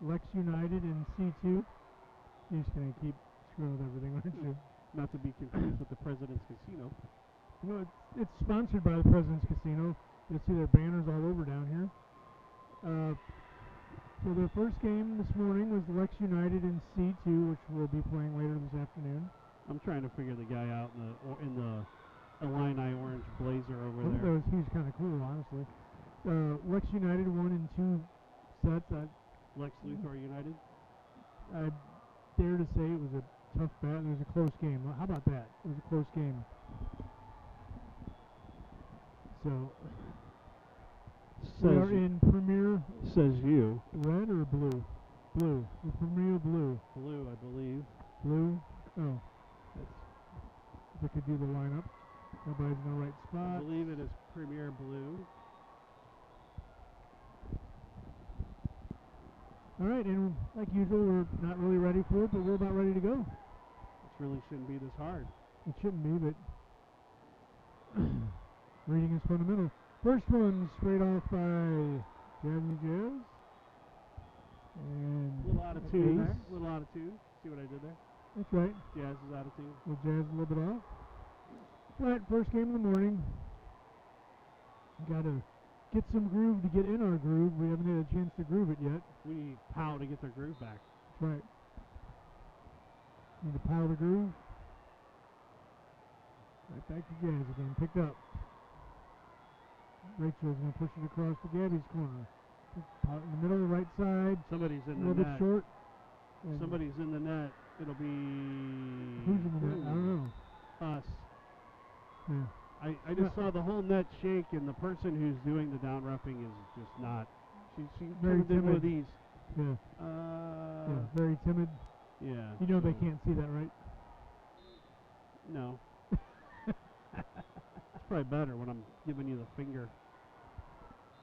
Lex United and C2. You're just going to keep screwing with everything, aren't you? Not to be confused with the President's Casino. No, it's sponsored by the President's Casino. You'll see their banners all over down here. So their first game this morning was Lex United and C2, which we'll be playing later this afternoon. I'm trying to figure the guy out in the Illini orange blazer over there. He's kind of cool, honestly. Lex United won in 2 sets. Lex Luthor United? I dare to say it was a tough battle. It was a close game. How about that? It was a close game. So, we are in Premier. Says you. Red or blue? Blue. The Premier blue. Blue, I believe. Blue? Oh. If I could do the lineup. Everybody's in the right spot. I believe it is Premier Blue. All right, and like usual, we're not really ready for it, but we're about ready to go. This really shouldn't be this hard. It shouldn't be, but reading is fundamental. First one straight off by Jazzy Jazz. And a little out of tune there. A little out of tune. See what I did there? That's right. Jazz is out of tune. Well, Jazz a little bit off. All right, first game of the morning. Got to get some groove to get in our groove. We haven't had a chance to groove it yet. We need pow to get their groove back. That's right. Need to power the groove. Right back to Jazz again. Picked up. Rachel's going to push it across to Gabby's corner. Out in the middle, the right side. Somebody's in the net. A little bit short. Somebody's in the net. It'll be... Who's in the net? I don't know. Us. Yeah. I just saw the whole net shake, and the person who's doing the down roughing is just not. She's very timid. one of these. Yeah. Very timid. Yeah. You know they can't see that, right? No. It's probably better when I'm giving you the finger.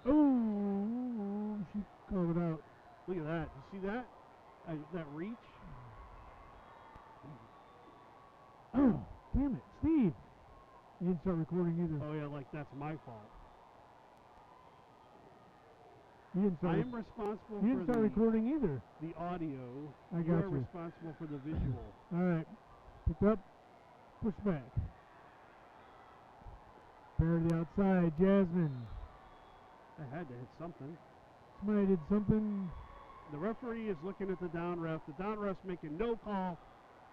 Oh, she called it out. Look at that. You see that? That reach? Oh, damn it, Steve. You didn't start recording either. Oh, yeah, like that's my fault. You didn't start. I am responsible you didn't for start recording either. The audio. I got you. You are responsible for the visual. All right. Pick up. Push back. Bear to the outside. Jasmine. I had to hit something. Somebody did something. The referee is looking at the down ref. The down ref's making no call.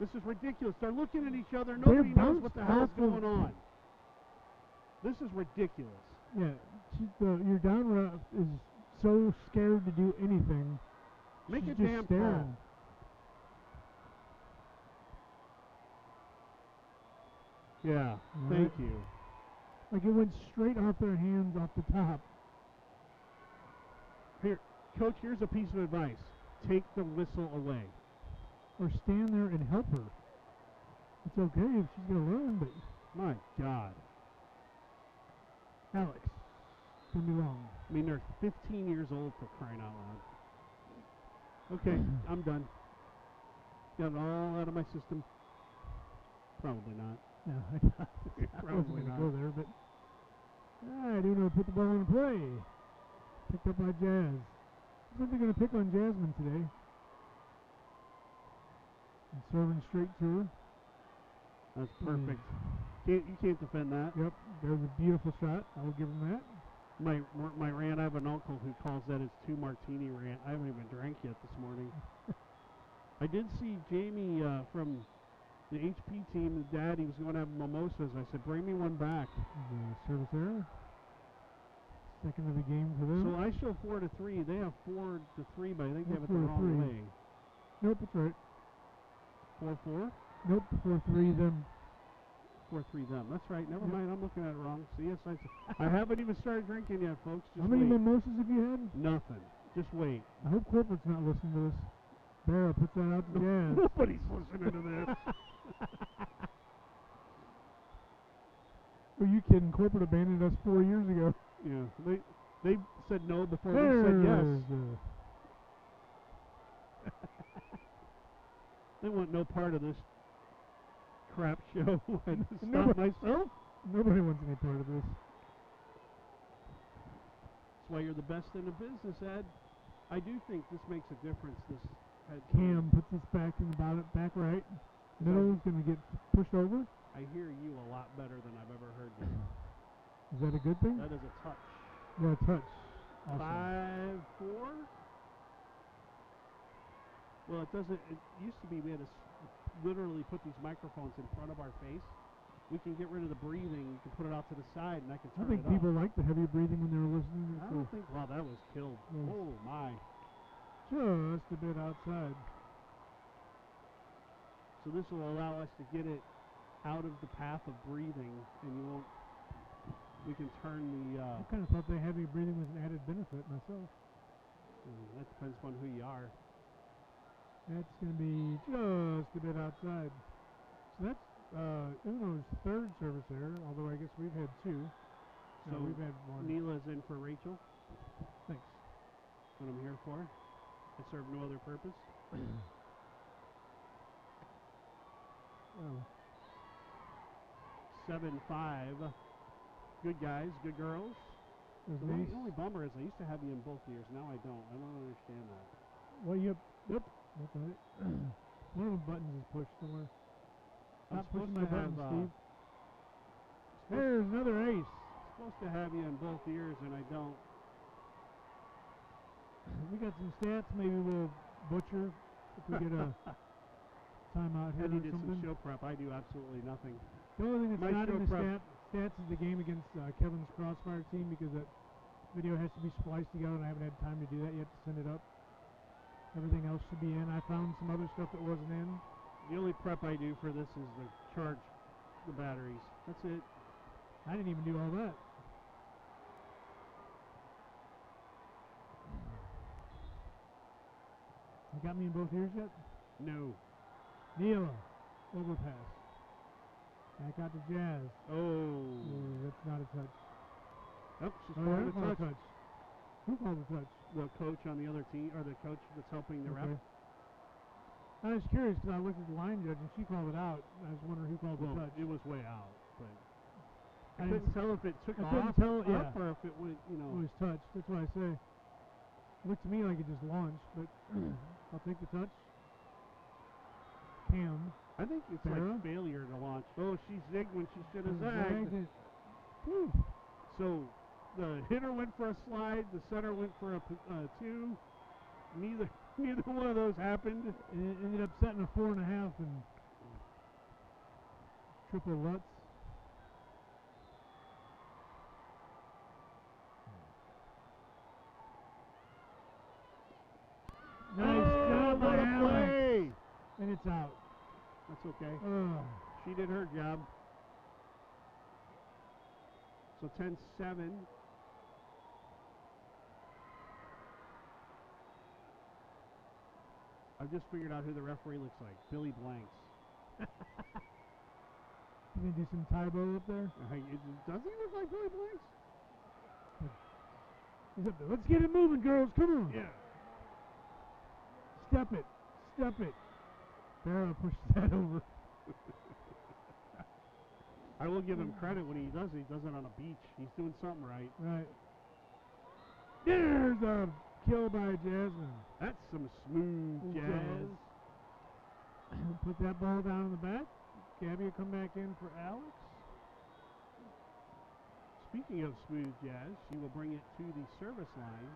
This is ridiculous. They're looking at each other. Nobody knows what the hell is going on. This is ridiculous. Yeah. Your down ref is so scared to do anything. Make She's a just damn staring. call. Yeah, thank you. Like it went straight off their hands off the top. Here, Coach, here's a piece of advice. Take the whistle away. Or stand there and help her. It's okay if she's going to learn, but... My God. Alex, don't be wrong. I mean, they're 15 years old for crying out loud. Okay, I'm done. Got it all out of my system. Probably not. No, I wasn't Probably going to not. go there, but... I do know to put the ball in play. Picked up by Jazz. Looks like they're going to pick on Jasmine today. And serving straight to her. That's perfect. You can't defend that. Yep, there's a beautiful shot. I will give him that. My rant, I have an uncle who calls that his 2 martini rant. I haven't even drank yet this morning. I did see Jamie from the HP team, the dad, he was going to have mimosas. I said, bring me one back. Service error. Second of the game for them. So I show 4-3. They have 4-3, but I think they have it the 4-3. wrong way. Nope, that's right. 4-4? Nope, 4-3 them. 4-3 them. That's right. Never mind. I'm looking at it wrong. So yes, I haven't even started drinking yet, folks. Just How many wait. mimosas have you had? Nothing. Just wait. I hope corporate's not listening to this. Barra puts that out to Jazz. Nobody's listening to this. Are you kidding? Corporate abandoned us 4 years ago. Yeah, they said no before we said yes. They want no part of this crap show. I just stop myself. Nobody wants any part of this. That's why you're the best in the business, Ed. I do think this makes a difference. This head Cam puts this back in the bottom, back right. Middle is going to get pushed over. I hear you a lot better than I've ever heard you. Is that a good thing? That is a touch. Yeah, touch. Awesome. 5-4. Well, it doesn't. It used to be we had to literally put these microphones in front of our face. We can get rid of the breathing. You can put it out to the side, and I can turn I think it people up. like the heavy breathing when they're listening. I don't think. Wow, that was killed. Oh my! Just a bit outside. So this will allow us to get it out of the path of breathing, and you won't. We can turn the. I kind of thought the heavy breathing was an added benefit myself. That depends on who you are. That's going to be just a bit outside. So that's Uno's third service error, although I guess we've had two. So we've had one. Neela's in for Rachel. Thanks. What I'm here for. I serve no other purpose. Oh. 7-5. Good guys, good girls. There's The nice. only bummer is I used to have you in both ears. Now I don't. I don't understand that. Well, yep. That's right. One of the buttons is pushed somewhere. I'm Stop pushing my supposed to button, have, Steve. There's another ace. Supposed to have you in both ears, and I don't. We got some stats. Maybe we'll butcher if we get a timeout here Eddie or did something. some show prep. I do absolutely nothing. The only thing that's My not in show the prep- stats is the game against Kevin's Crossfire team, because that video has to be spliced together, and I haven't had time to do that yet to send it up. Everything else should be in. I found some other stuff that wasn't in. The only prep I do for this is to charge the batteries. That's it. I didn't even do all that. You got me in both ears yet? No. Neela, overpass. Back out to Jazz. Oh. That's not a touch. Nope, she's Oh, calling that's a not touch. a touch. Who called a touch? The coach on the other team, or the coach that's helping the ref. I was curious because I looked at the line judge and she called it out. I was wondering who called the Well, touch. it was way out, but I I couldn't tell if it took I off couldn't tell, up yeah. or if it went, It was touched. That's what I say. It looked to me like it just launched, but I'll take the touch. Cam. I think it's Farrah? like failure to launch. Oh, she zigged when she should have Zagged zagged. it. Whew. So the hitter went for a slide, the center went for a 2. Neither one of those happened. It ended up setting a 4.5 and triple Lutz. Nice job by Alex. Play. And it's out. That's okay. Ugh. She did her job. So 10-7. I've just figured out who the referee looks like. Billy Blanks. You gonna do some Tybo up there? Does he look like Billy Blanks? He's up there. Let's get it moving, girls. Come on. Yeah. Step it. Step it. Farrah pushes that over. I will give him credit when he does it. He does it on a beach. He's doing something right. Right. There's a kill by Jasmine. That's some smooth jazz. Put that ball down in the back. Gabby will come back in for Alex. Speaking of smooth jazz, she will bring it to the service line.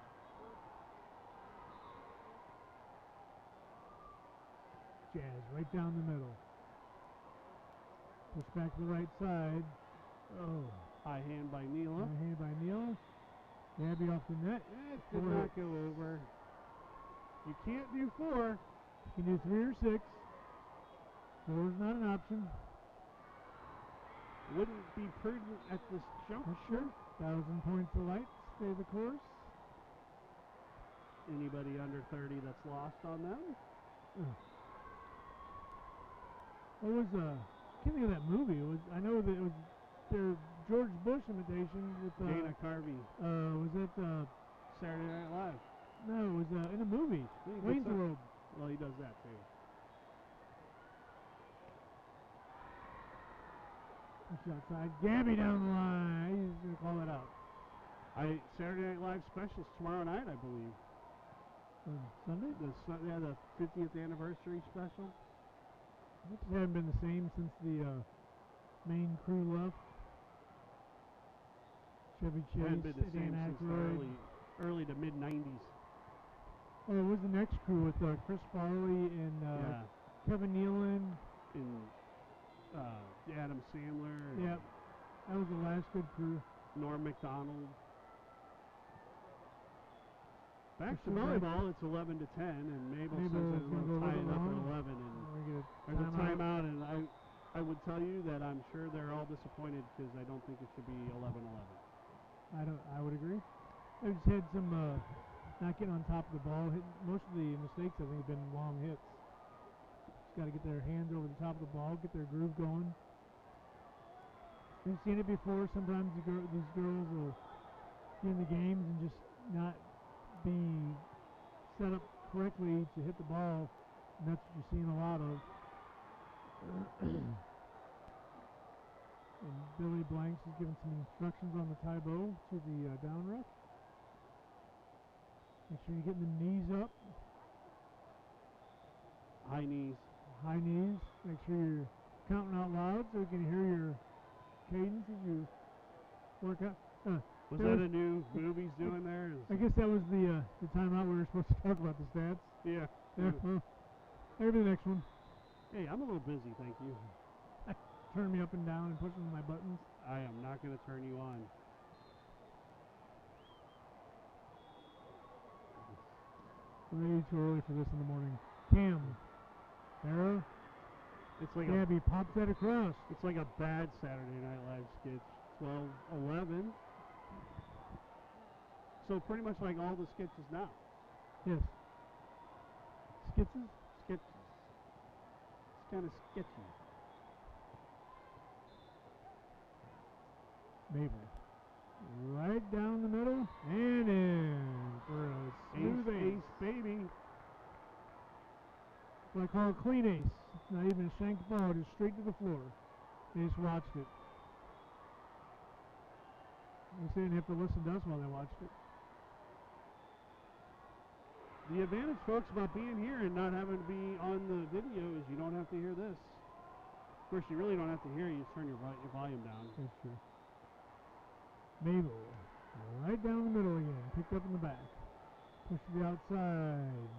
Jazz right down the middle. Push back to the right side. Oh. High hand by Neela. High hand by Neela. Gabby off the net. It did not go over. You can't do 4. You can do 3 or 6. 4 is not an option. Wouldn't be prudent at this juncture. 1,000 points of light. Stay the course. Anybody under 30 that's lost on them? What was I can't think of that movie. I know that it was their George Bush imitation with Dana Carvey. Was it Saturday Night Live. no, it was in a movie. Wayne's World. Well, he does that too. Push outside. Gabby down the line. He's gonna call it out. Saturday Night Live specials tomorrow night, I believe. Sunday? The 50th anniversary special. It hasn't been the same since the main crew left. Chevy Chase, Hadn't been the same Dan since the Aykroyd. early to mid 90s. Oh, it was the next crew with Chris Farley and Kevin Nealon. And Adam Sandler. Yep. That was the last good crew. Norm Macdonald. Back to sure volleyball, it's 11 to 10, and Mabel says that it'll tie it up at 11. And there's a timeout, and I would tell you that I'm sure they're all disappointed because I don't think it should be 11-11. I would agree. They just had some not getting on top of the ball. Most of the mistakes I think have been long hits. Just got to get their hands over the top of the ball, get their groove going. We've seen it before. Sometimes these girls will get in the games and just not be set up correctly to hit the ball, and that's what you're seeing a lot of. And Billy Blanks is giving some instructions on the tie bow to the down ruck. Make sure you're getting the knees up. High knees. High knees. Make sure you're counting out loud so you can hear your cadence as you work out. Was that a new move he's doing there? I guess that was the timeout we were supposed to talk about the stats. Yeah. Well, maybe the next one. Hey, I'm a little busy, thank you. Turn me up and down and pushing my buttons. I am not going to turn you on. Way too early for this in the morning. Cam. Sarah. It's like Gabby pops that across. It's like a bad Saturday Night Live sketch. 12-11. So pretty much like all the sketches now. Yes. Sketches? Sketches. It's kind of sketchy. Mabel. Right down the middle and in for a smooth ace. Baby. What I call a clean ace. It's not even a shanked ball, just straight to the floor. They just watched it. They didn't have to listen to us while they watched it. The advantage, folks, about being here and not having to be on the video is you don't have to hear this. Of course, you really don't have to hear it. You just turn your volume down. That's true. Mabel, right down the middle again. Picked up in the back. Push to the outside.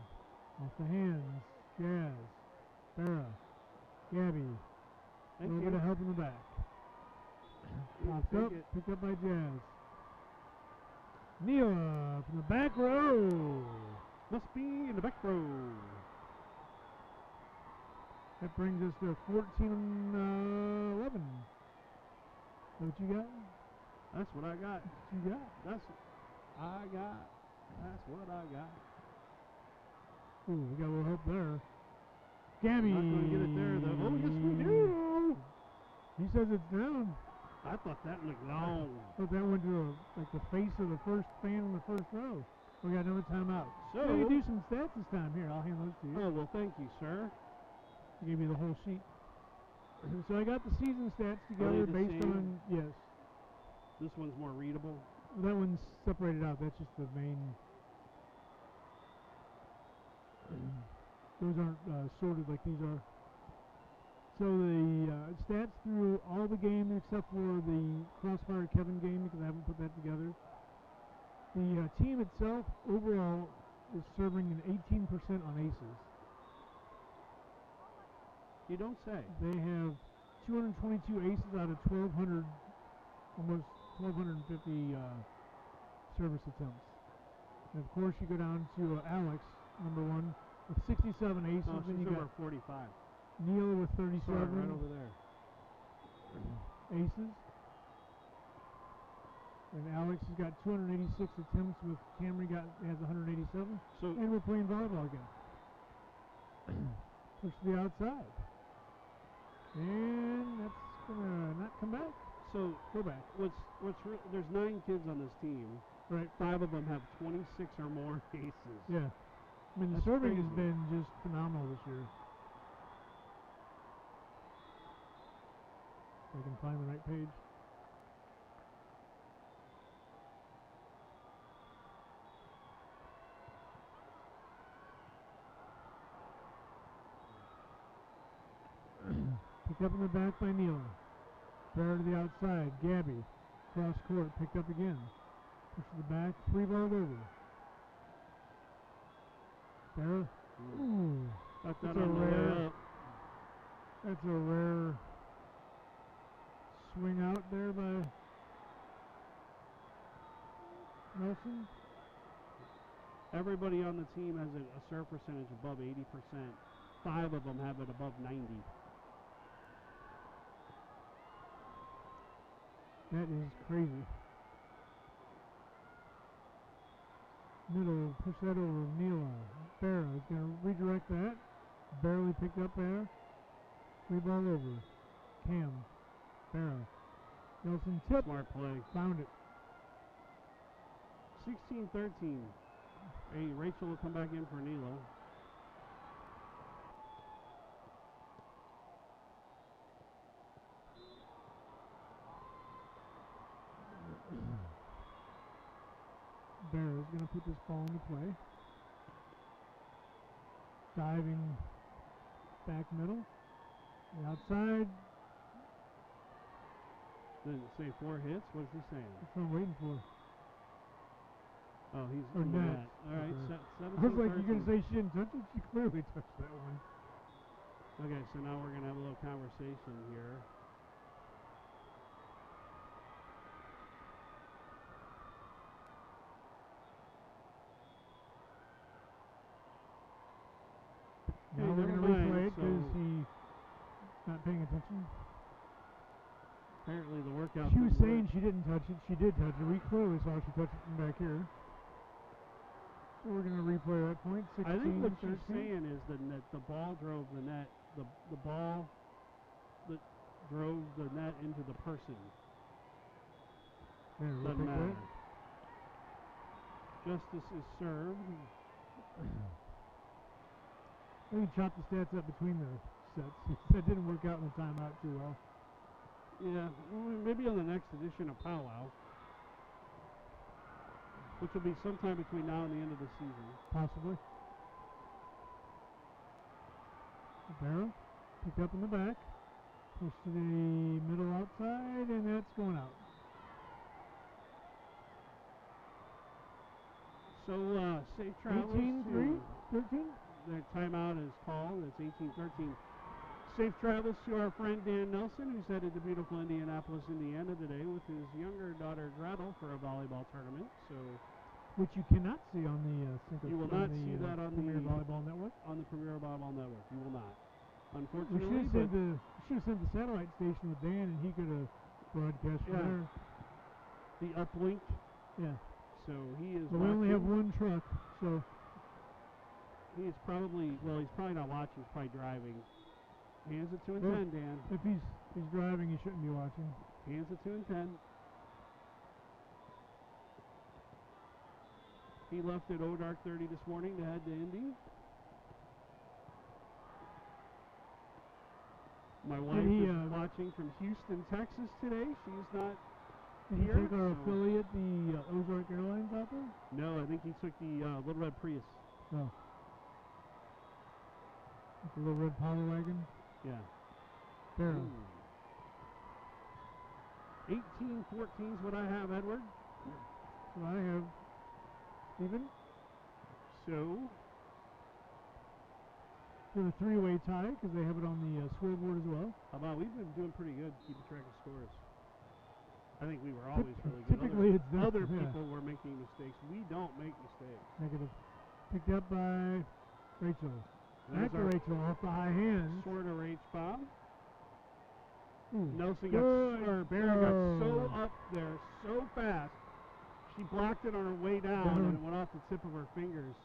Off the hands. Jazz. Farrah. Gabby. A little bit of help in the back. Popped up. Picked up by Jazz. Neela from the back row. Must be in the back row. That brings us to 14-11. Is that what you got? That's what I got. What you got? That's what I got. That's what I got. Ooh, we got a little help there. Gabby. Not going to get it there, though. Oh, yes, we do. He says it's down. I thought that looked long. But that went to like the face of the first fan in the first row. We got another timeout. So you do some stats this time. Here, I'll hand those to you. Oh, well, thank you, sir. I gave you the whole sheet. So I got the season stats together based on, yes. This one's more readable. That one's separated out. That's just the main. Those aren't sorted like these are. So the stats through all the games except for the Crossfire Kevin game because I haven't put that together. The team itself overall is serving an 18% on aces. You don't say. They have 222 aces out of 1,200, almost 1,250 service attempts. And of course, you go down to Alex, number one, with 67 aces. Oh, then you got 45. Neil with 37. Sorry, right over there. Aces. And Alex has got 286 attempts with Camry has 187. So and we're playing volleyball again. Push to the outside. And that's gonna not come back. So go back. There's 9 kids on this team. Right. 5 of them have 26 or more aces. Yeah. I mean the That's serving crazy. has been just phenomenal this year. If I can find the right page. Picked up in the back by Neela. Bear to the outside. Gabby. Cross court. Picked up again. Push to the back. 3-balled over. Bear. Ooh. Got that That's a on the way rare. up. That's a rare swing out there by Nelson. Everybody on the team has a serve percentage above 80%. 5 of them have it above 90. That is crazy. Middle, push that over. Neela. Barra is going to redirect that. Barely picked up there. 3-ball over. Cam. Barra. Nelson tip. Smart play. Found it. 16-13. Hey, Rachel will come back in for Neela. Barra is going to put this ball into play. Diving back middle. The outside. Didn't say 4 hits. What is he saying? That's what I'm waiting for. Oh, he's Or in net. that. All right, Okay. 17, I was like, 13. you're going to say she didn't touch it? She clearly touched that one. Okay, so now we're going to have a little conversation here. Now Hey, we're going to never mind, replay it because so- he's not paying attention. Apparently the workout She was didn't saying work. she didn't touch it. She did touch it. We clearly saw she touched it from back here. So we're going to replay that point. 16, I think what 13. she's saying is that the ball drove the net. The ball that drove the net into the person. There, we'll Doesn't take matter. that. Justice is served. We can chop the stats up between the sets. That didn't work out in the timeout too well. Yeah, maybe on the next edition of Powwow, which will be sometime between now and the end of the season. Possibly. Barrow picked up in the back. Push to the middle outside, and that's going out. So, safe travels 18-3, to 13. their timeout is called. It's 18-13. Safe travels to our friend Dan Nelson, who's headed to beautiful Indianapolis, Indiana today with his younger daughter Gretel for a volleyball tournament. So, Which you cannot see on the Cinco. You will not see that on Premier the Volleyball Network. on the Premier Volleyball Network, you will not. We Unfortunately, should have sent the satellite station with Dan, and he could have broadcast from Yeah. there. the uplink. Yeah. So he is. But we only have watching. one truck, so He is probably he's probably not watching. He's probably driving. Hands it 2 and Well, 10, Dan. if he's driving, he shouldn't be watching. Hands it 2 and 10. He left at dark 30 this morning to head to Indy. My wife is watching from Houston, Texas today. She's not Did he here. take our so- affiliate, the Ozark Airlines, out there? No, I think he took the Little Red Prius. No. The little red power wagon. Yeah. There. 18-14 is what I have, Edward. So I have Steven. So, We have a three-way tie because they have it on the scoreboard as well. how about we've been doing pretty good keeping track of scores. I think we were always really good. Typically, it's them. Other Yeah. people were making mistakes. We don't make mistakes. Negative. Picked up by Rachel. There's Back to our Rachel off the high hands. sort of H bomb. Ooh. Nelson Good. Barra got so up there so fast, she blocked it on her way down and it went off the tip of her fingers.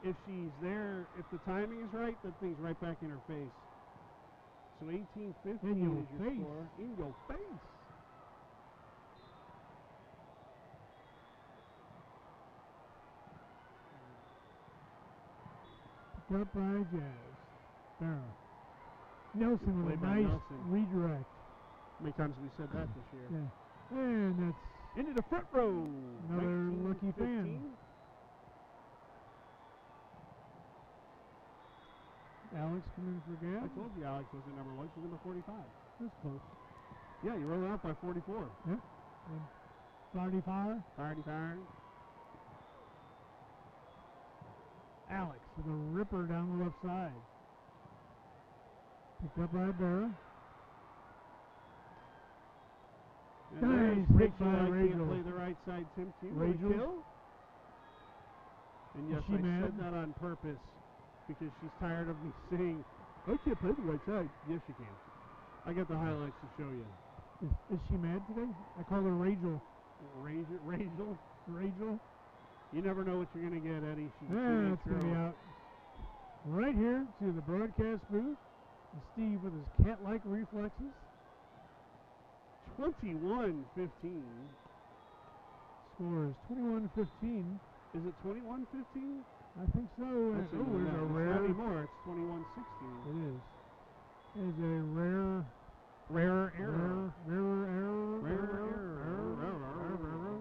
If she's there, if the timing is right, that thing's right back in her face. So 18-15 In your is your face. score. In your face. Picked up by Jazz. Barra. Nelson Good with a play by nice Nelson. redirect. How many times have we said that this year? Yeah. And that's Into the front row. Another lucky fan. 19-15. Alex coming for Gab. I told you Alex wasn't number 1. She's number 45. That's close. Yeah, you rolled out by 44. Yep. And 35. 35. Alex with a ripper down the left side. Picked up by Barra. Nice hit by I Rachel. can't play the right side, Tim. Rachel. Kill. And yes, Is she I mad? said that on purpose because she's tired of me saying, I can't play the right side. Yes, you can. I got the highlights to show you. Is she mad today? I call her Rachel. Rachel? Rachel? You never know what you're going to get, Eddie. She's a Yeah, teenage it's going to be girl. out. Right here to the broadcast booth. And Steve with his cat-like reflexes. 21-15. Score is 21-15. Is it 21-15? I think so. That's Oh, there's a It's rare. not anymore. It's 21-16. It is. It is a rare. Rarer error. Rarer error. Rarer error.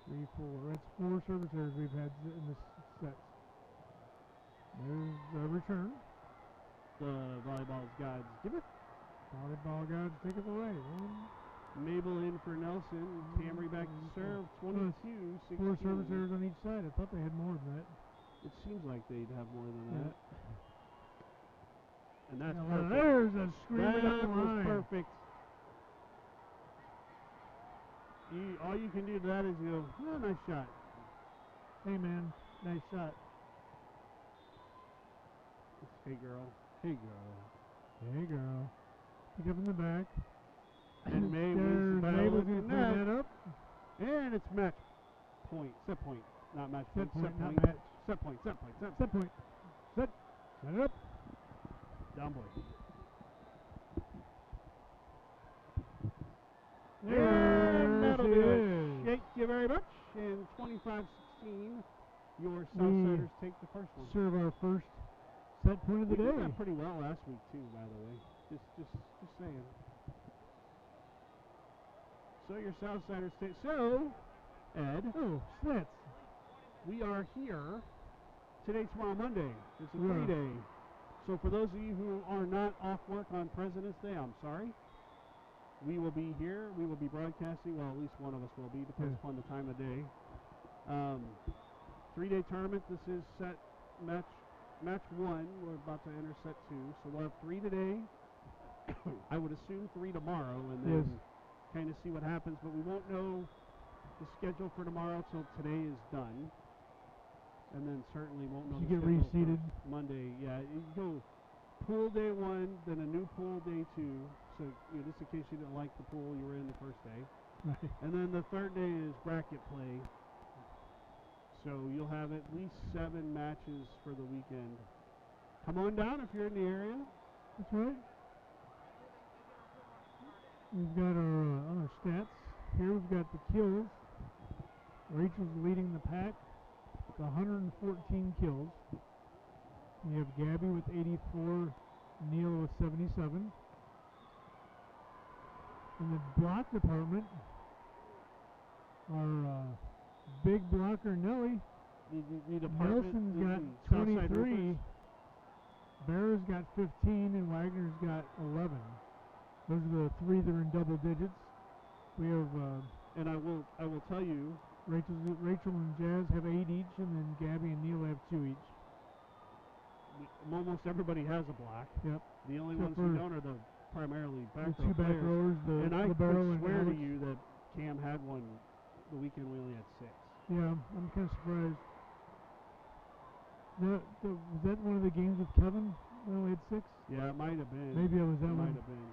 3, 4. That's 4 service errors we've had in this set. There's the return. The volleyball's gods give it. Volleyball gods take it away. Mabel in for Nelson. Camry back to serve. 22-16. 4 service errors on each side. I thought they had more than that. It seems like they'd have more than Yeah. that. And that's Now, perfect. there's a screamer down the That was line. perfect. All you can do to that is go, oh, nice shot. Hey, man. Nice shot. Hey, girl. Hey, girl. Hey, girl. Pick up in the back. And May There's was the Mabel battle going to of the clean net. that up. And it's match point. Set point. Not match point. Set point, Set not point. match. Set point. Set point. Set Set point. Set. Set it up. Down boy. And that'll she do is. it. Thank you very much. And 25-16, your Southsiders take the first one. Serve our first set point of the We day. did that pretty well last week too, by the way. Just saying. So your Southsiders take. So, Ed. Oh, slits. We are here today, tomorrow, Monday. It's a Yeah. 3-day. So for those of you who are not off work on President's Day, I'm sorry. We will be here. We will be broadcasting. Well, at least one of us will be. Depends upon the time of day. 3-day tournament. This is set match 1. We're about to enter set 2. So we'll have 3 today. I would assume 3 tomorrow, and then kind of see what happens. But we won't know the schedule for tomorrow till today is done. And then certainly won't know You the get schedule reseated. for Monday. Yeah, you go pool day 1, then a new pool day 2. So just in case you didn't like the pool you were in the first day. Right. And then the third day is bracket play. So you'll have at least 7 matches for the weekend. Come on down if you're in the area. That's right. We've got our stats. Here we've got the kills. Rachel's leading the pack with 114 kills. We have Gabby with 84, Neil with 77. In the block department, our big blocker Nelly, Nelson's got 23, Bear's got 15, and Wagner's got 11. Those are the 3 that are in double digits. We have and I will tell you, Rachel and Jazz have 8 each, and then Gabby and Neil have 2 each. almost everybody has a block. Yep. The only Except ones who don't are the primarily back the 2 back players. rowers, And I the barrel could and swear to Alex. you that Cam had one the weekend we only had 6. Yeah, I'm kind of surprised. Was that one of the games with Kevin? We only had 6? Yeah, it might have been. Maybe it was that one. Might have been.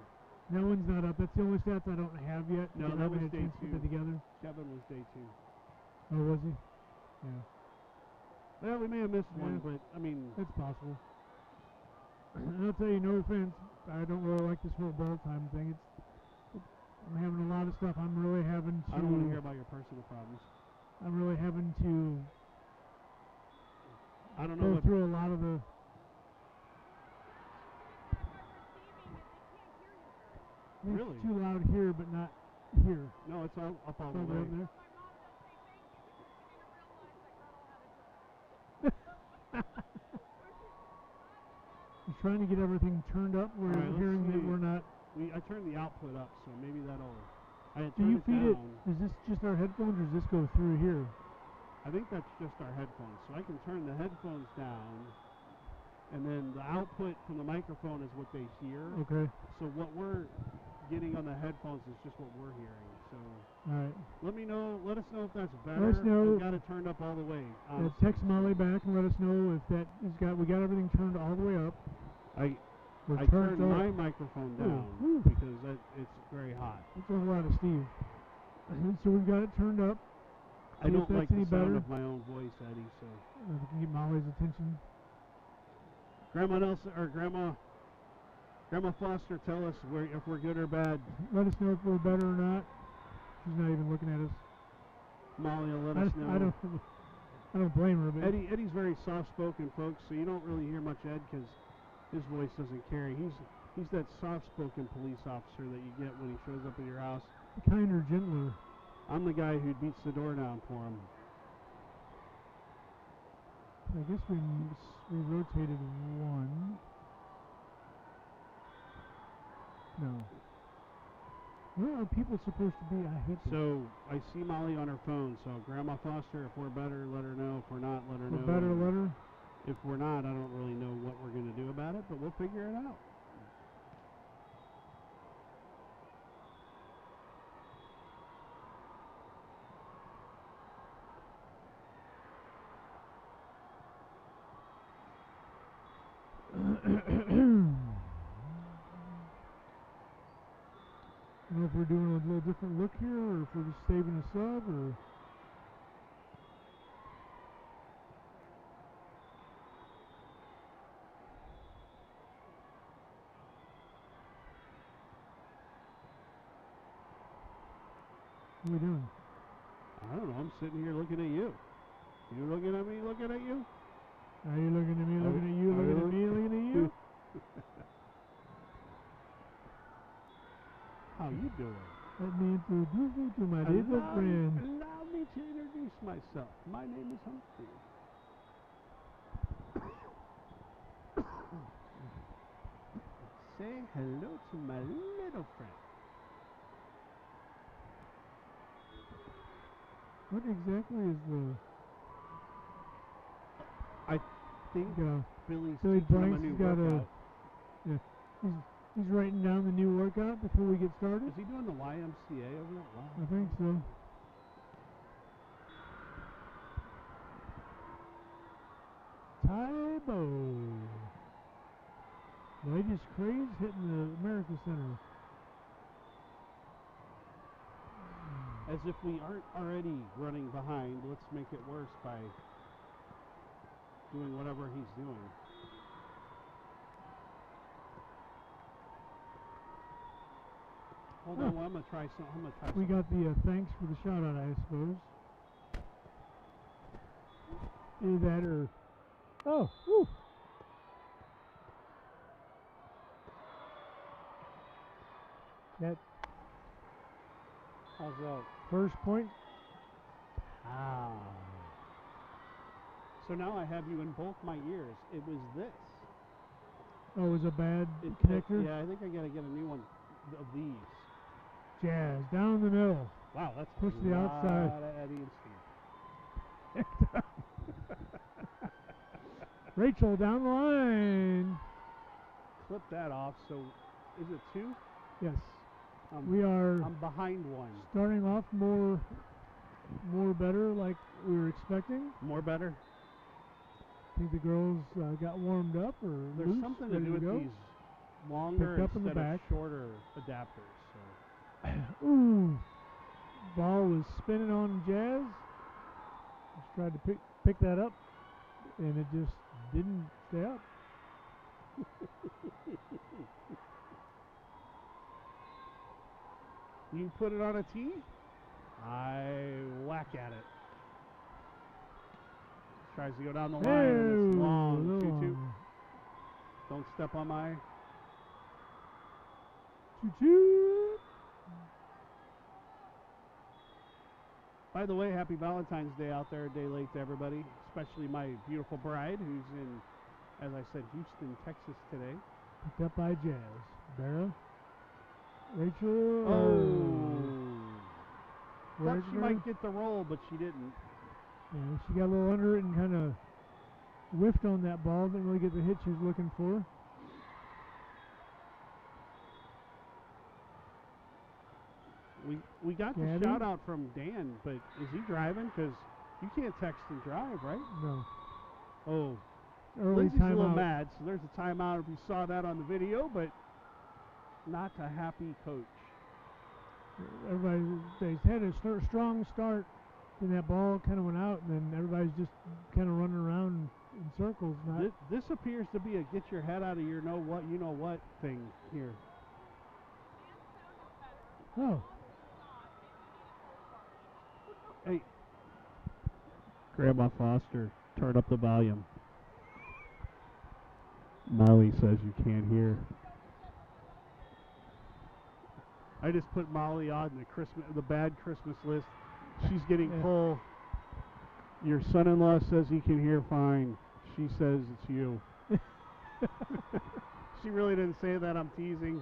That one's not up. That's the only stats I don't have yet. No, because I that haven't was had a day chance to 2. put that together. Kevin was day 2. Oh, was he? Yeah. Well, we may have missed one, Yeah. but I mean, It's possible. And I'll tell you, no offense, I don't really like this whole ball time thing. I'm having a lot of stuff. I'm really having to. I don't want to hear about your personal problems. I'm really having to I don't know go through a lot of the. Really? It's too loud here, but not here. No, it's all up all the Over way. up there. trying to get everything turned up. We're Alright, let's hearing that see. we're not. I turned the output up, so maybe that'll. I had Do you turned feed it? down. Is this just our headphones, or does this go through here? I think that's just our headphones. So I can turn the headphones down, and then the output from the microphone is what they hear. Okay. So what we're getting on the headphones is just what we're hearing. So All right. let us know if that's better. Let us know. I've got it turned up all the way. Text Molly back and let us know if that is got. We got everything turned all the way up. I We're turned up. my microphone down Ooh. because it's very hot. That's a lot of Steve. So we've got it turned up. I don't like the sound better. of my own voice, Eddie. So We can get Molly's attention. Grandma Nelson or Grandma Foster, tell us if we're good or bad. Let us know if we're better or not. She's not even looking at us. Molly will let us know. I don't blame her. But Eddie's very soft-spoken, folks, so you don't really hear much Ed because his voice doesn't carry. He's that soft-spoken police officer that you get when he shows up at your house. Kinder, gentler. I'm the guy who beats the door down for him. I guess we rotated one. No. Where are people supposed to be? I hate this. So I see Molly on her phone. So Grandma Foster, if we're better, let her know. If we're not, let her know. Better, let her. If we're not, I don't really know what we're going to do about it, but we'll figure it out. I don't know if we're doing a little different look here, or if we're just saving a sub, or. What are we doing? I don't know. I'm sitting here looking at you. You looking at me, looking at you? Are you looking at me, looking at you, looking at me, looking at you? How you doing? Let me introduce you to my little friend. Allow me to introduce myself. My name is Humphrey. Say hello to my little friend. What exactly is the... I think Billy's Billy teaching him a Blanks new got workout. He's writing down the new workout before we get started. Is he doing the YMCA over there? Wow. I think so. Tybo. Latest craze hitting the America Center. As if we aren't already running behind, let's make it worse by doing whatever he's doing. Hold on, I'm going to try something. We got the thanks for the shout out, I suppose. Either that or... Oh, woo! That... How's that? First point. Ah. So now I have you in both my ears. It was this. Oh, it was a bad connector? Yeah, I think I got to get a new one of these. Jazz, down the middle. Wow, that's push a the lot outside. of Eddie and Steve. Rachel down the line. Clip that off. So, is it two? Yes. We are I'm behind one. Starting off more better like we were expecting. More better? I think the girls got warmed up or There's loose, something to ready do with go. these longer Picked up in the instead of back. shorter adapters. So. Ooh. Ball was spinning on Jazz. Just tried to pick that up, and it just didn't stay up. You put it on a tee, I whack at it. Tries to go down the line, and it's long. 2-2. Don't step on my... 2-2. By the way, happy Valentine's Day out there, a day late to everybody, especially my beautiful bride who's in as I said, Houston, Texas today. Picked up by Jazz. Barra. Rachel. Oh. Thought Where's she might get the roll, but she didn't. Yeah, she got a little under it and kind of whiffed on that ball. Didn't really get the hit she was looking for. We got the shout out from Dan, but is he driving? Because you can't text and drive, right? No. Oh. Early Lindsay's a little timeout. mad, so there's a timeout if you saw that on the video, but not a happy coach. Everybody's had a strong start, and that ball kind of went out, and then everybody's just kind of running around in circles. This appears to be a get your head out of your you know what thing here. Oh. Hey. Grandma Foster, turn up the volume. Molly says you can't hear. I just put Molly on the bad Christmas list. She's getting full. Your son-in-law says he can hear fine. She says it's you. She really didn't say that. I'm teasing.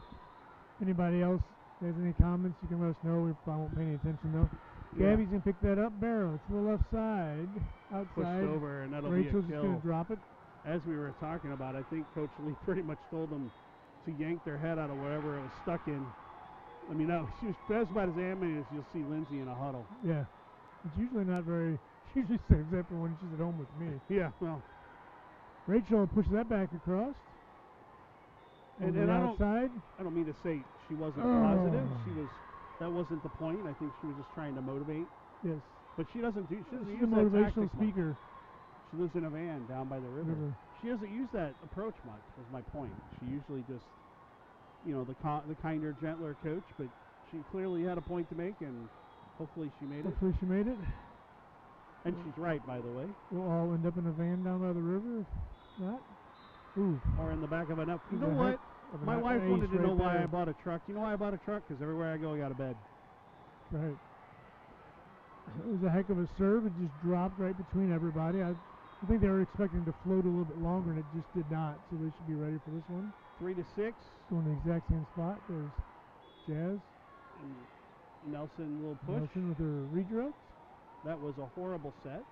Anybody else has any comments, you can let us know. We probably won't pay any attention, though. Yeah. Gabby's going to pick that up. Barrow to the left side. Outside. Pushed over, and that'll Rachel's be a kill. just going to drop it. As we were talking about, I think Coach Lee pretty much told them to yank their head out of whatever it was stuck in. I mean, that's about as animated as you'll see Lindsay in a huddle. Yeah. It's usually not very... She usually saves that for when she's at home with me. Yeah, well. Rachel pushes that back across. And outside. I don't mean to say she wasn't positive. That wasn't the point. I think she was just trying to motivate. Yes. But she doesn't use She's a motivational speaker. She lives in a van down by the river. She doesn't use that approach much, is my point. She usually just, the kinder, gentler coach, but she clearly had a point to make, and hopefully she made it. And she's right, by the way. We'll all end up in a van down by the river, if not. Ooh. Or in the back of an up. You know what? My wife wanted to know why I bought a truck. You know why I bought a truck? Because everywhere I go, I got a bed. Right. It was a heck of a serve. It just dropped right between everybody. I think they were expecting to float a little bit longer, and it just did not. So they should be ready for this one. 3-6. Going the exact same spot. There's Jazz. And Nelson will push. Nelson with her redirect. That was a horrible set,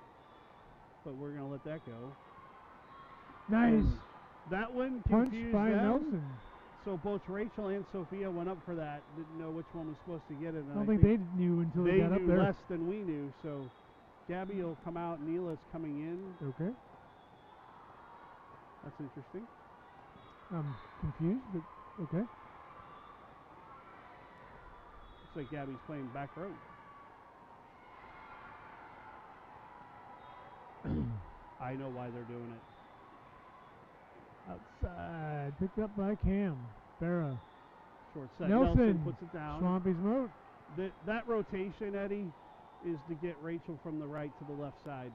but we're going to let that go. Nice. And that one confused punch by them. Nelson. So both Rachel and Sophia went up for that. Didn't know which one was supposed to get it. And I don't think they knew until they got up there. They knew less than we knew. So Gabby will come out. Neela's coming in. Okay. That's interesting. I'm confused, but okay. Looks like Gabby's playing back row. I know why they're doing it. Outside, picked up by Cam. Barra. Short set. Nelson puts it down. Swampy's moat. That rotation, Eddie, is to get Rachel from the right to the left side.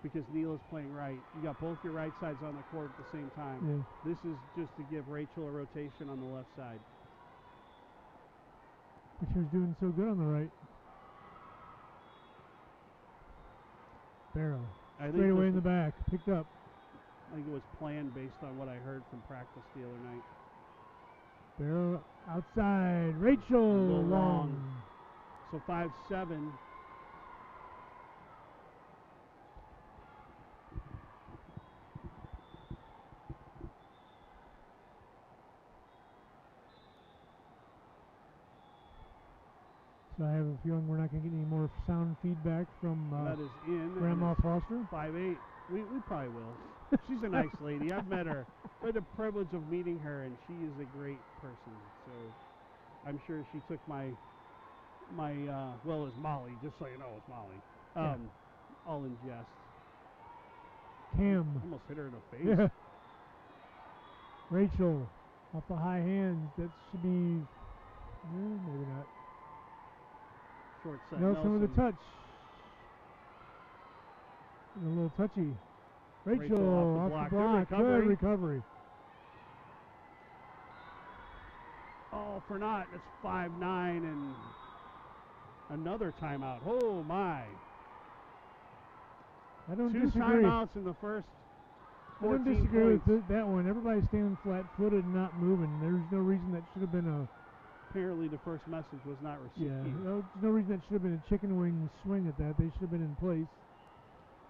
Because Neela's playing right. You got both your right sides on the court at the same time. Yeah. This is just to give Rachel a rotation on the left side. But she was doing so good on the right. Barrow. Straight away in the back. Picked up. I think it was planned based on what I heard from practice the other night. Barrow outside. Rachel long. So 5-7. So I have a feeling we're not going to get any more sound feedback from that is in Grandma Foster. 5-8. We probably will. She's a nice lady. I've met her. I had the privilege of meeting her, and she is a great person. So I'm sure she took my well, it's Molly, just so you know, it's Molly. All in jest. Cam. Almost hit her in the face. Yeah. Rachel off the high hands. That should be, maybe not. Short set. Nelson with a touch. And a little touchy. Rachel off the block. Good recovery. Oh, for not. It's 5-9 and another timeout. Oh, my. I don't Two disagree. timeouts in the first I don't 14 disagree points. with that one. Everybody's standing flat-footed and not moving. There's no reason that should have been a Apparently the first message was not received. there's no reason that should have been a chicken wing swing at that. They should have been in place.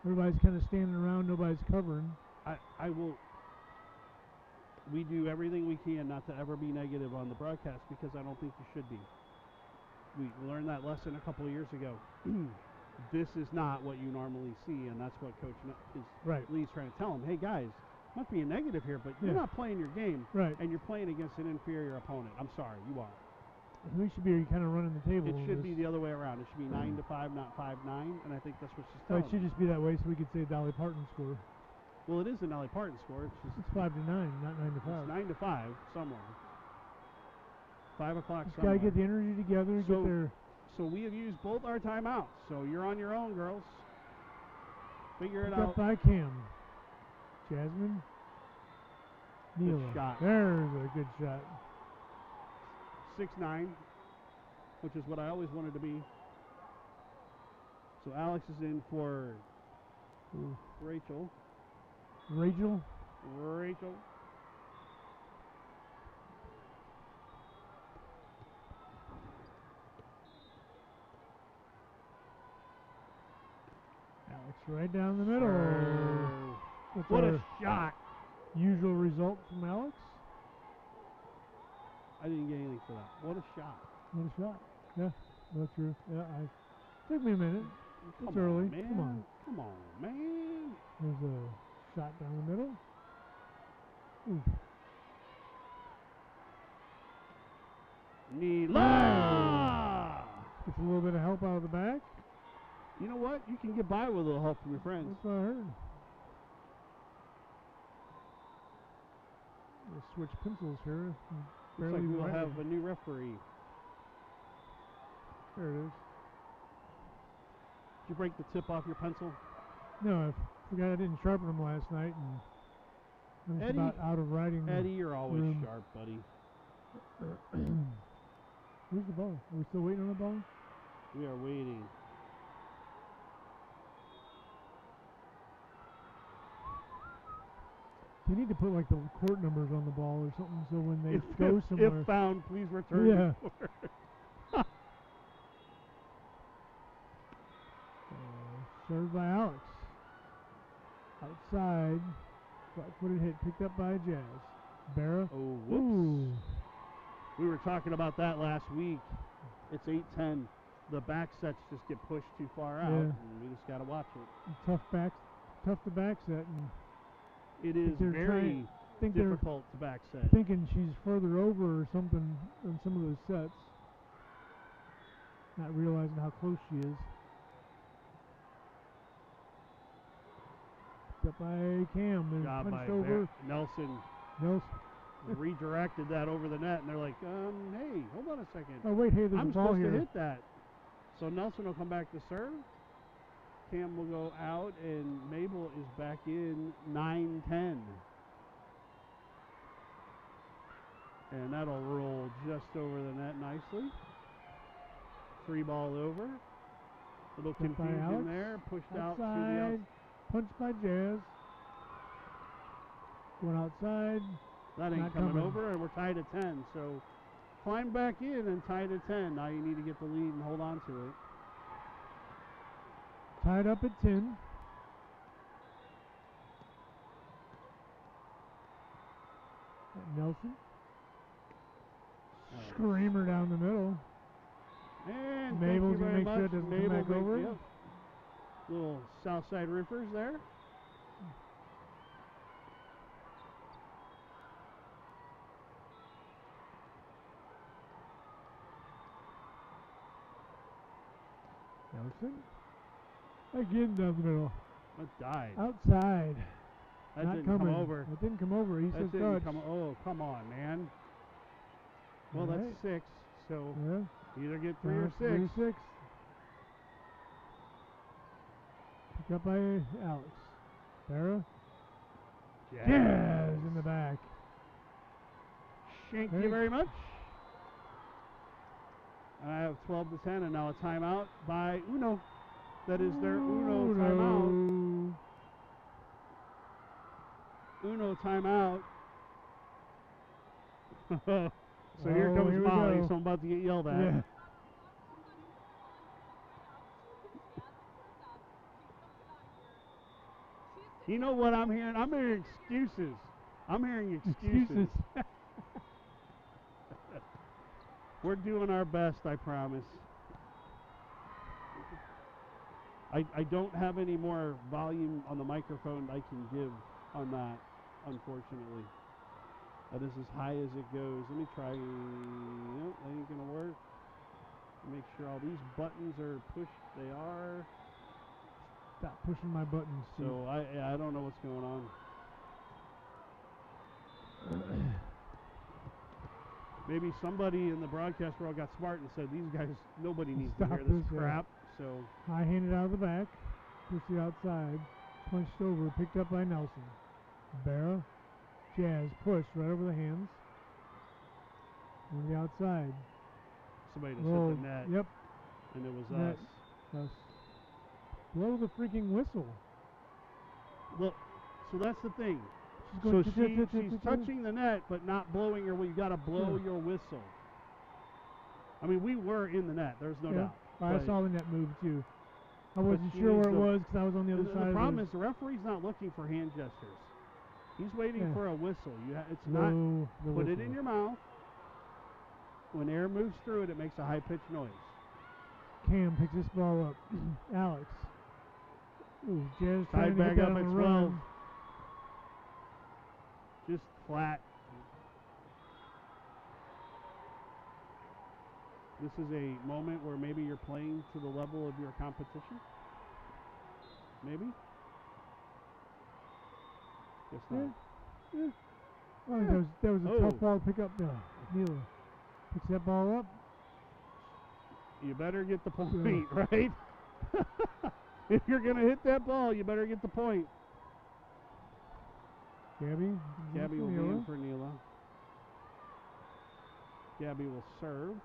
Everybody's kind of standing around. Nobody's covering. I will. We do everything we can not to ever be negative on the broadcast because I don't think you should be. We learned that lesson a couple of years ago. This is not what you normally see, and that's what Coach Lee's trying to tell them. Hey, guys, I'm not being negative here, but you're not playing your game, and you're playing against an inferior opponent. I'm sorry, you are. We should be kind of running the table. It should be the other way around. It should be 9-5, not 5-9, and I think that's what she's telling It should just be that way so we could say Dolly Parton score. Well, it is a Dolly Parton score. It's 5-9, not 9-5. It's 9-5 somewhere. 5 o'clock Just somewhere. got to get the energy together, get there. So we have used both our timeouts. So you're on your own, girls. Figure it Picked out. up by Cam. Jasmine. Good Neela. shot. There's a good shot. 6'9", which is what I always wanted to be. So Alex is in for Rachel. Rachel. Alex right down the middle. What a shot. Usual result from Alex. I didn't get anything for that. What a shot. What a shot. Yeah, that's true. Yeah, took me a minute. It's early. Come on. Come on, man. There's a shot down the middle. Ooh. Neela! Gets a little bit of help out of the back. You know what? You can get by with a little help from your friends. That's what I heard. We'll switch pencils here. Looks like we'll have a new referee. There it is. Did you break the tip off your pencil? No, I forgot I didn't sharpen them last night, and I'm just about out of writing. Eddie, you're always sharp, buddy. Where's the ball? Are we still waiting on the ball? We are waiting. You need to put like the court numbers on the ball or something, so when they go somewhere. If found, please return. Yeah. Served by Alex. Outside. Flat-footed hit picked up by Jazz. Barra. Oh, whoops. Ooh. We were talking about that last week. It's 8-10. The back sets just get pushed too far out, and we just got to watch it. Tough to back set. And it is very difficult to back set. Thinking she's further over or something on some of those sets. Not realizing how close she is. Up by Cam. There's punched over. Nelson redirected that over the net, and they're like, hey, hold on a second. Oh, wait, hey, there's I'm a ball here. supposed to hit that. So Nelson will come back to serve. Cam will go out, and Mabel is back in 9-10. And that'll roll just over the net nicely. Free ball over. Little confusion there. Pushed out to the outside. Punched by Jazz. Going outside. That ain't coming over, and we're tied at 10. So climb back in and tied at 10. Now you need to get the lead and hold on to it. Tied up at 10. Nelson. Screamer down the middle. And Mabel's going to make sure it doesn't come back over. Yep. Little Southside Riffers there. Nelson. Again down the middle. That died. Outside. That Not didn't coming. come over. It didn't come over. He said touch. Oh, come on, man. Well, that's 6. So either get 3 or 6. 3 or 6. Picked up by Alex. Barra. Jazz in the back. Thank you very much. And I have 12 to 10, and now a timeout by Uno. That is their Uno timeout. Uno timeout. So here comes here we Molly, go. so I'm about to get yelled at. Yeah. You know what I'm hearing? I'm hearing excuses. I'm hearing excuses. We're doing our best, I promise. I don't have any more volume on the microphone I can give on that, unfortunately. That is as high as it goes. Let me try. Nope, that ain't going to work. Make sure all these buttons are pushed. They are. Stop pushing my buttons, Steve. So I don't know what's going on. Maybe somebody in the broadcast world got smart and said, these guys, nobody needs to hear this crap. So high-handed out of the back, pushed the outside, punched over, picked up by Nelson. Barra, Jazz pushed right over the hands. On the outside. Somebody just hit the net. Yep. And it was net. Us. Blow the freaking whistle. Well, so that's the thing. So she's touching the net, but not blowing her. Well, you got to blow your whistle. I mean, we were in the net. There's no doubt. I saw the net move too. I wasn't sure where it was because I was on the other side. The problem is the referee's not looking for hand gestures. He's waiting for a whistle. It's not. Put it in your mouth. When air moves through it, it makes a high-pitched noise. Cam picks this ball up. Alex. Ooh, Jazz trying to back get that up on at the 12. run. Just flat. This is a moment where maybe you're playing to the level of your competition. Maybe. Guess not. Yeah. Oh, that was a tough ball to pick up. Neela picks that ball up. You better get the point, right? If you're going to hit that ball, you better get the point. Gabby will be in for Neela. Gabby will serve.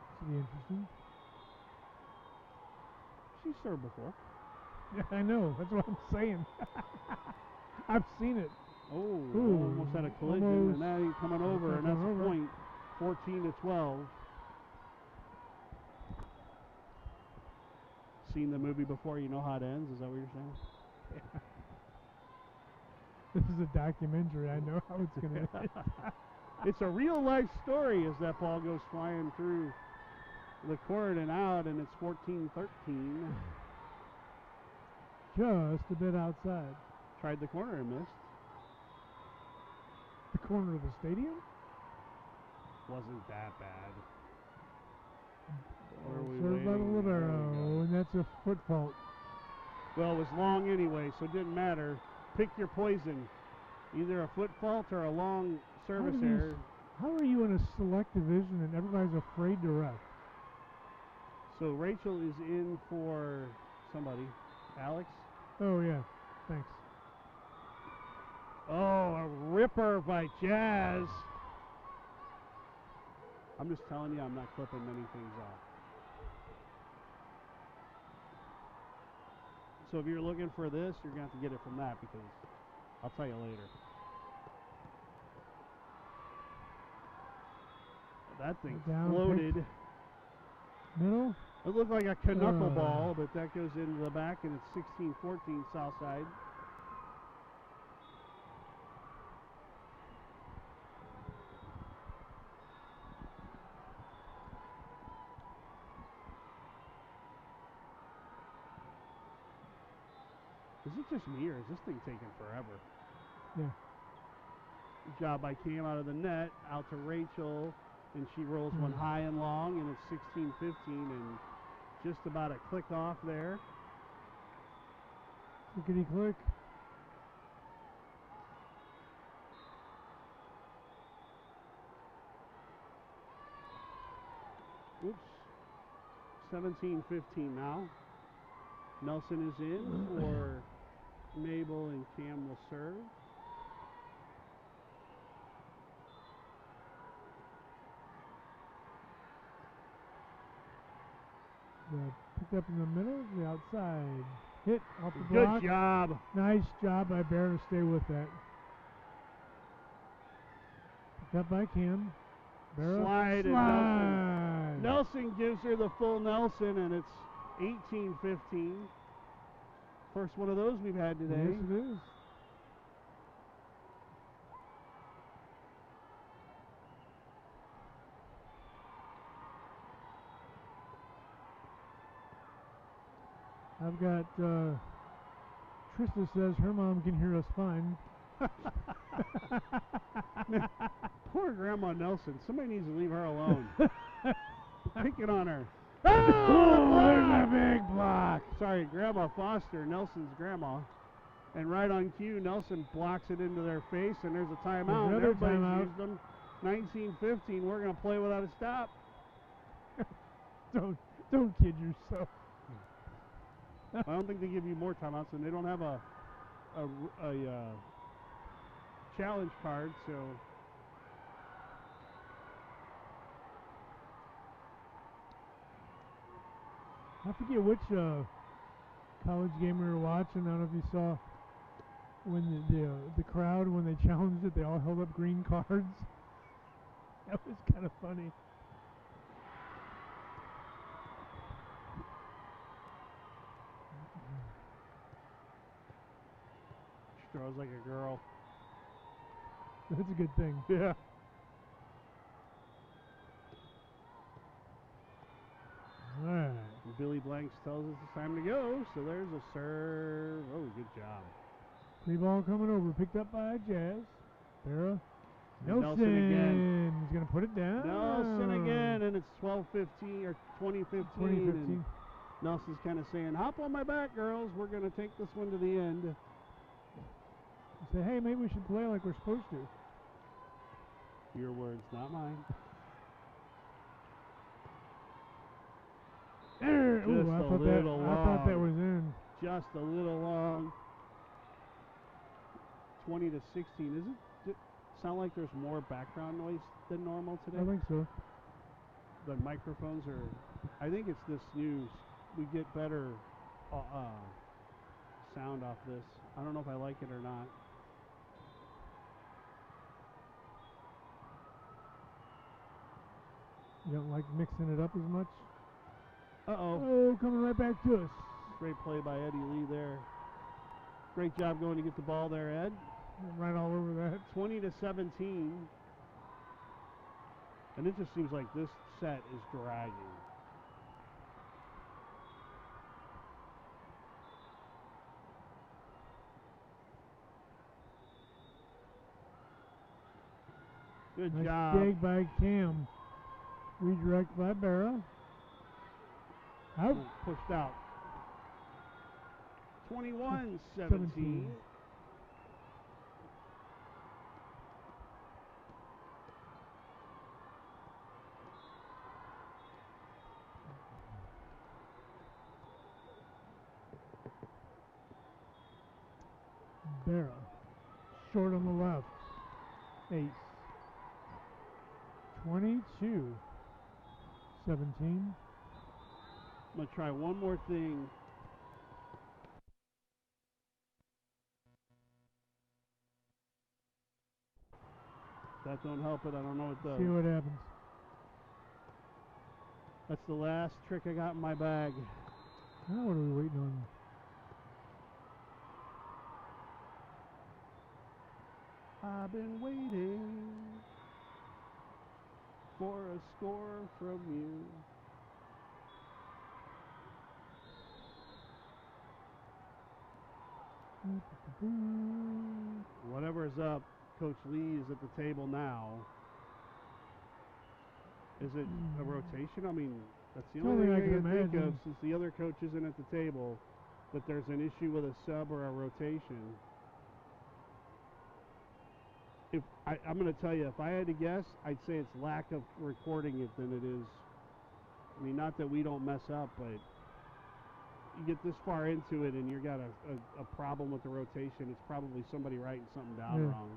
This will be interesting. She's served before. Yeah, I know. That's what I'm saying. I've seen it. Oh, almost had a collision, and now he's coming over, and that's a point. 14-12. Seen the movie before, you know how it ends? Is that what you're saying? Yeah. This is a documentary. I know how it's going to end. It's a real-life story as that ball goes flying through the court and out, and it's 14-13. Just a bit outside. Tried the corner and missed. The corner of the stadium? Wasn't that bad. Served by the libero, and that's a foot fault. Well, it was long anyway, so it didn't matter. Pick your poison. Either a foot fault or a long service error. How are you in a select division and everybody's afraid to ref? So Rachel is in for somebody. Alex? Oh, yeah. Thanks. Oh, a ripper by Jazz. I'm just telling you, I'm not clipping many things off. So if you're looking for this, you're going to have to get it from that because I'll tell you later. That thing floated. Middle? It looked like a knuckleball, but that goes into the back, and it's 16-14 south side. Is it just me, or is this thing taking forever? Yeah. Good job by Cam out of the net, out to Rachel, and she rolls one high and long, and it's 16-15, and just about a click off there. Clickety click. Oops. 17-15 now. Nelson is in for Mabel, and Cam will serve. Picked up in the middle, the outside. Hit off the Good block. job. Nice job by Bear to stay with that. Picked up by Cam. Bear Slide, slide. and Nelson gives her the full Nelson, and it's 18-15. First one of those we've had today. Yes, it is. I've got Trista says her mom can hear us fine. Poor Grandma Nelson. Somebody needs to leave her alone. Picking on her. Oh, there's a big block. Sorry, Grandma Foster, Nelson's grandma. And right on cue, Nelson blocks it into their face, and there's a timeout. Another Everybody's timeout. used them. 19-15. We're going to play without a stop. Don't kid yourself. I don't think they give you more timeouts, and they don't have a challenge card, so. I forget which college game we were watching. I don't know if you saw when the crowd, when they challenged it, they all held up green cards. That was kind of funny. She throws like a girl. That's a good thing. Yeah. All right. Billy Blanks tells us it's time to go, so there's a serve. Oh, good job. Free ball coming over, picked up by Jazz. Barra. Nelson again. He's going to put it down. Nelson again, and it's 12-15 or 20-15. 2015. And Nelson's kind of saying, hop on my back, girls. We're going to take this one to the end. Say, hey, maybe we should play like we're supposed to. Your words, not mine. Ooh, I thought that was in. Just a little long. 20-16. Does it sound like there's more background noise than normal today? I think so. The microphones are. I think it's this news. We get better sound off this. I don't know if I like it or not. You don't like mixing it up as much? Uh-oh. Oh, coming right back to us. Great play by Eddie Lee there. Great job going to get the ball there, Ed. Right all over that. 20-17. And it just seems like this set is dragging. Good nice job. dig by Cam. Redirect by Barra. Out. Pushed out. 21-17. Barra. Short on the left. Ace. 22-17. I'm going to try one more thing. If that don't help it, I don't know what does. See what happens. That's the last trick I got in my bag. Now what are we waiting on? I've been waiting for a score from you. Whatever's up, Coach Lee is at the table now. Is it a rotation? I mean, that's the only thing I can think of since the other coach isn't at the table, that there's an issue with a sub or a rotation. If I'm going to tell you, if I had to guess, I'd say it's lack of recording it than it is. I mean, not that we don't mess up, but you get this far into it and you got a problem with the rotation, it's probably somebody writing something down wrong.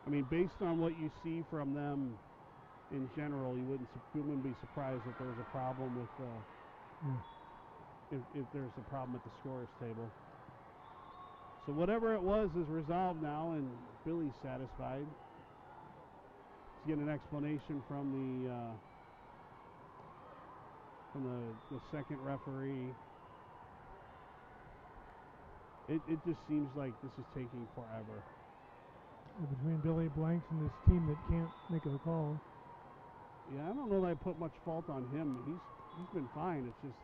I mean, based on what you see from them in general, you wouldn't be surprised if there was a problem with if there's a problem at the scorer's table. So whatever it was is resolved now, and Billy's satisfied. He's getting an explanation from the second referee. It just seems like this is taking forever. Between Billy Blanks and this team that can't make a call. Yeah, I don't know that I put much fault on him. He's been fine. It's just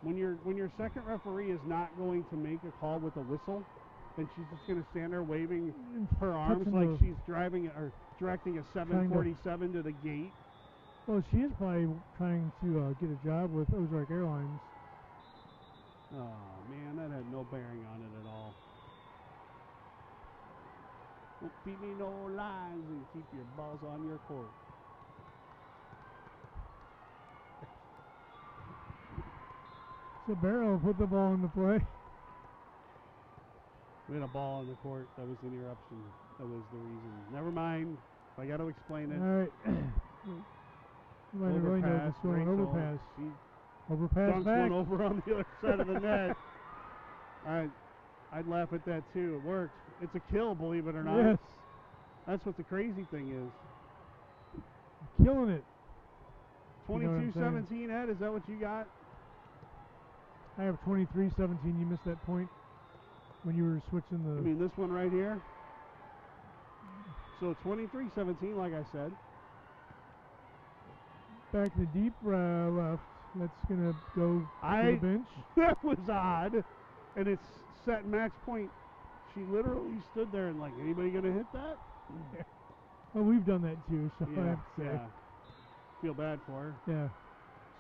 when your second referee is not going to make a call with a whistle, and she's just going to stand there waving her arms like she's driving or directing a 747 to the gate. Well, she is probably trying to get a job with Ozark Airlines. Oh man, that had no bearing on it at all. Don't feed me no lines and keep your balls on your court. So Barrow put the ball in the play. We had a ball on the court. That was the interruption. That was the reason. Never mind. I got to explain it. All right. You might really know what's going on. Overpass. Overpass dunks back. One over on the other side of the net. I'd laugh at that too. It worked. It's a kill, believe it or not. Yes. That's what the crazy thing is. Killing it. 22-17, Ed. Is that what you got? I have 23-17. You missed that point when you were switching the... You mean this one right here? So 23-17, like I said. Back to deep left. That's going to go to the bench. That was odd. And it's set match point. She literally stood there and like, anybody going to hit that? Yeah. Well, we've done that too, so I have to say. Yeah. Feel bad for her. Yeah.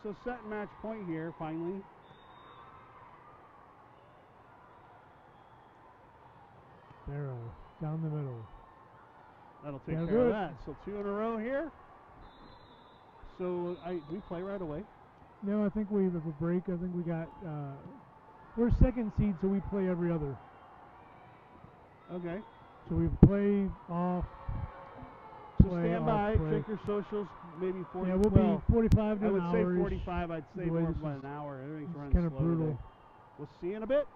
So set match point here, finally. Barrow, down the middle. That'll take care of that. So 2 in a row here. So we play right away. No, I think we have a break. I think we got, we're second seed, so we play every other. Okay. So we play off. So stand by, check your socials, maybe 40. Yeah, we'll be 45 to an hour. I would say 45. I'd say more about an hour. Everything's running kind of slow brutal. today. We'll see you in a bit.